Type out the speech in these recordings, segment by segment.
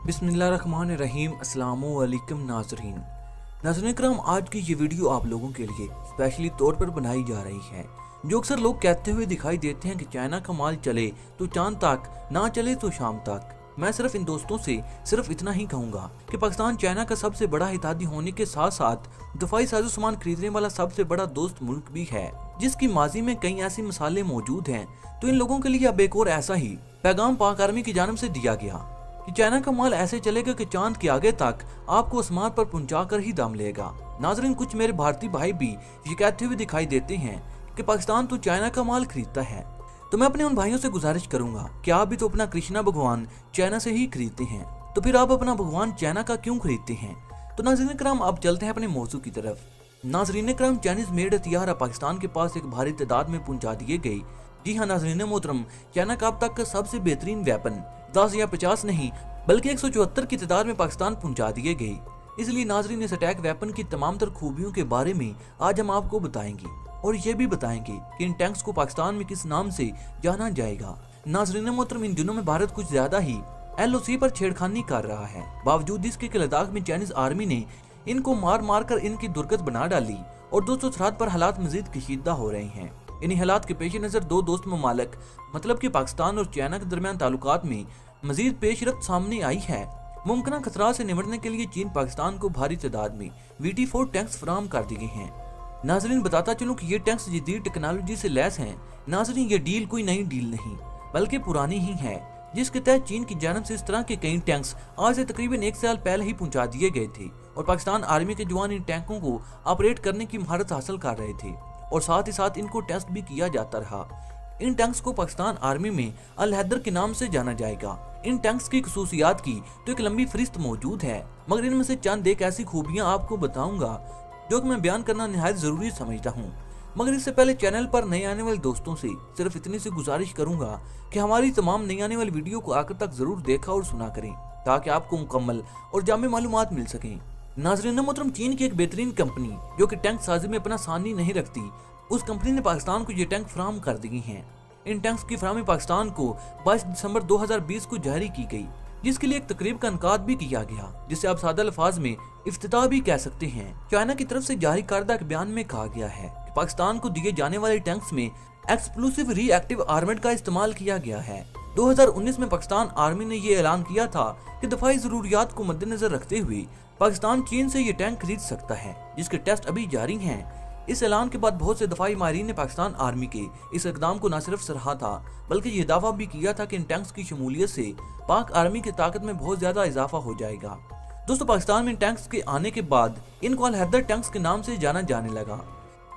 बिस्मिल्लाहिर्रहमानिर्रहीम। अस्सलामुअलैकुम नाज़रीन इकराम, आज की ये वीडियो आप लोगों के लिए स्पेशली तौर पर बनाई जा रही है। जो अक्सर लोग कहते हुए दिखाई देते हैं कि चाइना का माल चले तो चांद तक, ना चले तो शाम तक। मैं सिर्फ इन दोस्तों से सिर्फ इतना ही कहूँगा कि पाकिस्तान चाइना का सबसे बड़ा हितादी होने के साथ साथ दफाई साजो सामान खरीदने वाला सबसे बड़ा दोस्त मुल्क भी है, जिसकी माजी में कई ऐसी मिसालें मौजूद हैं। तो इन लोगों के लिए अब एक और ऐसा ही पैगाम पाक आर्मी की जानिब से दिया गया कि चाइना का माल ऐसे चलेगा कि चांद के आगे तक आपको आसमान पर पहुंचा कर ही दम लेगा। नाज़रीन, कुछ मेरे भारतीय भाई भी ये कहते हुए दिखाई देते हैं कि पाकिस्तान तो चाइना का माल खरीदता है, तो मैं अपने उन भाइयों से गुजारिश करूंगा कि आप भी तो अपना कृष्णा भगवान चाइना से ही खरीदते हैं, तो फिर आप अपना भगवान चाइना का क्यों खरीदते हैं। तो नाज़रीन कराम, अब चलते हैं अपने मौजू की तरफ। नाज़रीन कराम, चाइनीज मेड हथियार पाकिस्तान के पास एक भारी तादाद में पहुंचा दिए गए। जी हाँ नाज़रीन मोहतरम, चाइना का अब तक का सबसे बेहतरीन वेपन 10 या 50 नहीं बल्कि 174 की तादाद में पाकिस्तान पहुंचा दिए गए। इसलिए नाज़रीन, इस अटैक वेपन की तमाम तर खूबियों के बारे में आज हम आपको बताएंगे और ये भी बताएंगे कि इन टैंक्स को पाकिस्तान में किस नाम से जाना जाएगा। नाज़रीन मोहतरम, इन दिनों में भारत कुछ ज्यादा ही LOC पर छेड़खानी कर रहा है, बावजूद इसके कि लद्दाख में चाइनीज आर्मी ने इनको मार मार कर इनकी दुर्गत बना डाली और दोस्तों सरहद पर हालात मजीद कशीदा हो रहे हैं। इन्हीं हालात के पेश नजर दो दोस्त ममालिक मतलब कि पाकिस्तान और चाइना के दरमियान ताल्लुकात में मजीद पेशरफ्त सामने आई है। मुमकिन खतरा से निपटने के लिए चीन पाकिस्तान को भारी तादाद में VT-4 टैंक्स फराहम कर दिए हैं। नाजरीन, बताता चलूं कि ये टैंक्स जदीद टेक्नोलॉजी से लैस हैं। नाजरीन, ये डील कोई नई डील नहीं बल्कि पुरानी ही है, जिसके तहत चीन की जानिब से इस तरह के कई टैंक्स आज से तकरीबन 1 साल पहले ही पहुंचा दिए गए थे और पाकिस्तान आर्मी के जवान इन टैंकों को ऑपरेट करने की महारत हासिल कर रहे थे और साथ ही साथ इनको टेस्ट भी किया जाता रहा। इन टैंक्स को पाकिस्तान आर्मी में अल हैदर के नाम से जाना जाएगा। इन टैंक्स की खसूसियात की तो एक लंबी फहरिस्त मौजूद है, मगर इनमें से चंद एक ऐसी खूबियां आपको बताऊंगा जो कि मैं बयान करना निहायत जरूरी समझता हूं। मगर इससे पहले चैनल पर नए आने वाले दोस्तों से सिर्फ इतनी सी गुजारिश करूंगा कि हमारी तमाम नई आने वाली वीडियो को आखिर तक जरूर देखा और सुना करें ताकि आपको मुकम्मल और जामे मालूमात मिल सकें। नाज़रीन मोहतरम, चीन की एक बेहतरीन कंपनी जो कि टैंक साजी में अपना सानी नहीं रखती, उस कंपनी ने पाकिस्तान को ये टैंक फराहम कर दिए हैं। इन टैंक्स की फराहमी पाकिस्तान को 22 दिसंबर 2020 को जारी की गई, जिसके लिए एक तकरीब का इनकाद भी किया गया, जिसे आप सादा अल्फाज में इफ्तिताह भी कह सकते हैं। चाइना की तरफ से जारी करदा के बयान में कहा गया है कि पाकिस्तान को दिए जाने वाले टैंक्स में एक्सप्लोसिव रिएक्टिव आर्मेड का इस्तेमाल किया गया है। 2019 में पाकिस्तान आर्मी ने ये ऐलान किया था कि दफाई जरूरियात को मद्देनजर रखते हुए पाकिस्तान चीन से ये टैंक खरीद सकता है, जिसके टेस्ट अभी जारी हैं। इस ऐलान के बाद बहुत से दफाई माहिरीन ने पाकिस्तान आर्मी के इस इकदाम को न सिर्फ सराहा था बल्कि ये दावा भी किया था कि इन टैंक्स की शमूलियत से पाक आर्मी की ताकत में बहुत ज्यादा इजाफा हो जाएगा। दोस्तों, पाकिस्तान में इन टैंक्स के आने के बाद इनको अल हैदर टैंक्स के नाम से जाना जाने लगा,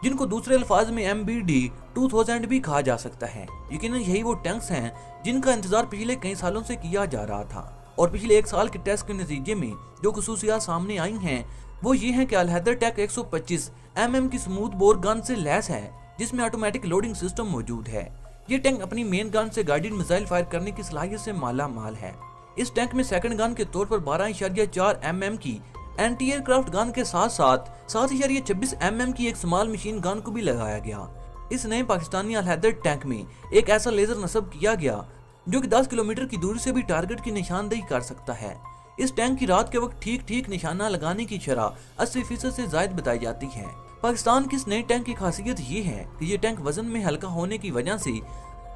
जिनको दूसरे अल्फाज में MBD 2000 भी कहा जा सकता है। यकीनन यही वो टैंक्स हैं जिनका इंतजार पिछले कई सालों से किया जा रहा था और पिछले 1 साल के टेस्ट के नतीजे में जो खसूसियात सामने आई हैं वो ये है कि अल हैदर टैंक 125 mm की स्मूथ बोर गन से लैस है, जिसमें ऑटोमेटिक लोडिंग सिस्टम मौजूद है। ये टैंक अपनी मेन गन से गाइडेड मिसाइल फायर करने की सलाहियत से माला माल है। इस टैंक में सेकंड गन के तौर पर 12.4 mm की एंटी एयरक्राफ्ट गन के साथ साथ 7.26 mm की एक स्मॉल मशीन गन को भी लगाया गया। इस नए पाकिस्तानी अल हैदर टैंक में एक ऐसा लेजर नस्ब किया गया जो कि 10 किलोमीटर की दूरी से भी टारगेट की निशानदेही कर सकता है। इस टैंक की रात के वक्त ठीक ठीक निशाना लगाने की शरह 80% से ज्यादा बताई जाती है। पाकिस्तान की इस नए टैंक की खासियत ये है कि ये टैंक वजन में हल्का होने की वजह से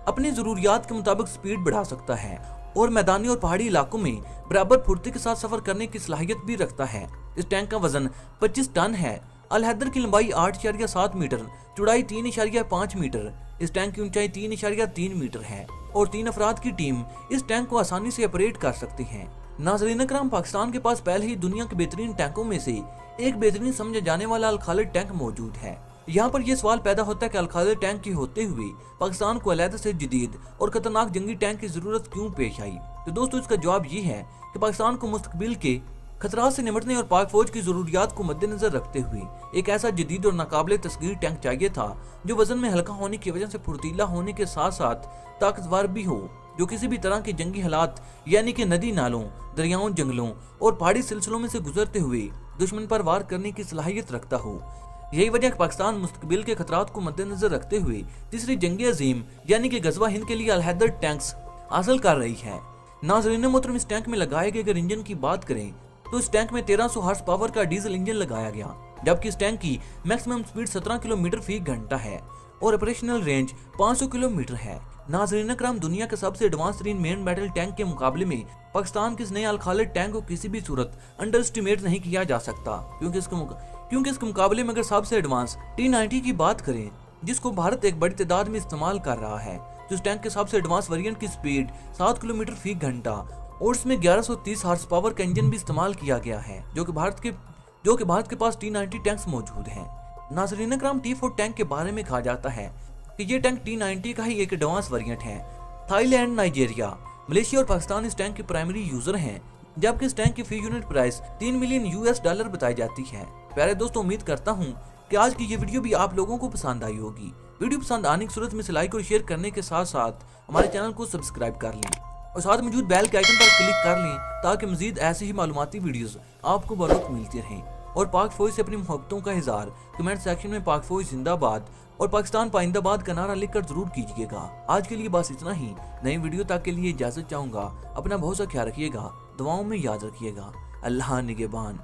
अपनी जरूरियात के मुताबिक स्पीड बढ़ा सकता है और मैदानी और पहाड़ी इलाकों में बराबर फुर्ती के साथ सफर करने की सलाहियत भी रखता है। इस टैंक का वजन 25 टन है। अल हैदर की लंबाई 8.7 मीटर, चौड़ाई 3.5 मीटर, इस टैंक की ऊंचाई 3.3 मीटर है और 3 अफराद की टीम इस टैंक को आसानी से ऑपरेट कर सकती है। नाज़रीन कराम, पाकिस्तान के पास पहले ही दुनिया के बेहतरीन टैंकों में से एक बेहतरीन समझा जाने वाला अल खालिद टैंक मौजूद है। यहाँ पर यह सवाल पैदा होता है कि अल खालिद टैंक के होते हुए पाकिस्तान को अलग से जदीद और खतरनाक जंगी टैंक की जरूरत क्यों पेश आई। तो दोस्तों, इसका जवाब ये है कि पाकिस्तान को मुस्तकबिल के खतरात से निपटने और पाक फौज की जरूरियात को मद्देनजर रखते हुए एक ऐसा जदीद और नाकाबिले तस्गीर टैंक चाहिए था जो वजन में हल्का होने की वजह से फुर्तीला होने के साथ साथ ताकतवर भी हो, जो किसी भी तरह के जंगी हालात यानी कि नदी नालों, दरियाओं, जंगलों और पहाड़ी सिलसिलों में से गुजरते हुए दुश्मन पर वार करने की सलाहियत रखता हो। यही वजह पाकिस्तान मुस्तकबिल के खतरात को मद्देनजर रखते हुए तीसरी जंग अजीम यानी कि गजवा हिंद के लिए अल हैदर टैंक्स हासिल कर रही है। नाज़रीन मोहतरम, इस टैंक में लगाए गए अगर इंजन की बात करें तो इस टैंक में 1300 हॉर्स पावर का डीजल इंजन लगाया गया, जबकि इस टैंक की मैक्सिमम स्पीड 17 किलोमीटर फी घंटा है और ऑपरेशनल रेंज 500 किलोमीटर है। नाज़रीन करम, दुनिया के सबसे एडवांस तरीन मेन बैटल टैंक के मुकाबले में पाकिस्तान के इस नए अल खालिद टैंक को किसी भी सूरत अंडर एस्टिमेट नहीं किया जा सकता, क्योंकि इसके मुकाबले में अगर सबसे एडवांस T90 की बात करें, जिसको भारत एक बड़ी तादाद में इस्तेमाल कर रहा है, तो इस टैंक के सबसे एडवांस वेरिएंट की स्पीड 7 किलोमीटर फी घंटा और इसमें 1130 हॉर्स पावर का इंजन भी इस्तेमाल किया गया है, जो कि भारत के पास T90 टैंक्स मौजूद हैं। नाज़रीन करम, T4 टैंक के बारे में कहा जाता है कि ये टैंक T90 का ही एक एडवांस वेरिएंट है। थाईलैंड, नाइजीरिया, मलेशिया और पाकिस्तान इस टैंक के प्राइमरी यूजर हैं, जबकि इस टैंक की फी यूनिट प्राइस $3 मिलियन बताई जाती है। प्यारे दोस्तों, उम्मीद करता हूँ कि आज की ये वीडियो भी आप लोगों को पसंद आई होगी। वीडियो पसंद आने की सूरत में इसे लाइक और शेयर करने के साथ साथ हमारे चैनल को सब्सक्राइब कर लें और साथ मौजूद बेल के आइकन पर क्लिक कर लें, ताकि मजीद ऐसे ही मालूमाती वीडियोस आपको बर वक्त मिलती रहें। और पाक फौज से अपनी मोहब्बतों का इज़हार कमेंट सेक्शन में पाक फौज जिंदाबाद और पाकिस्तान पाइंदाबाद का नारा लिखकर जरूर कीजिएगा। आज के लिए बस इतना ही। नई वीडियो तक के लिए इजाजत चाहूंगा। अपना बहुत सा ख्याल रखिएगा, दुआओं में याद रखिएगा। अल्लाह निगहबान।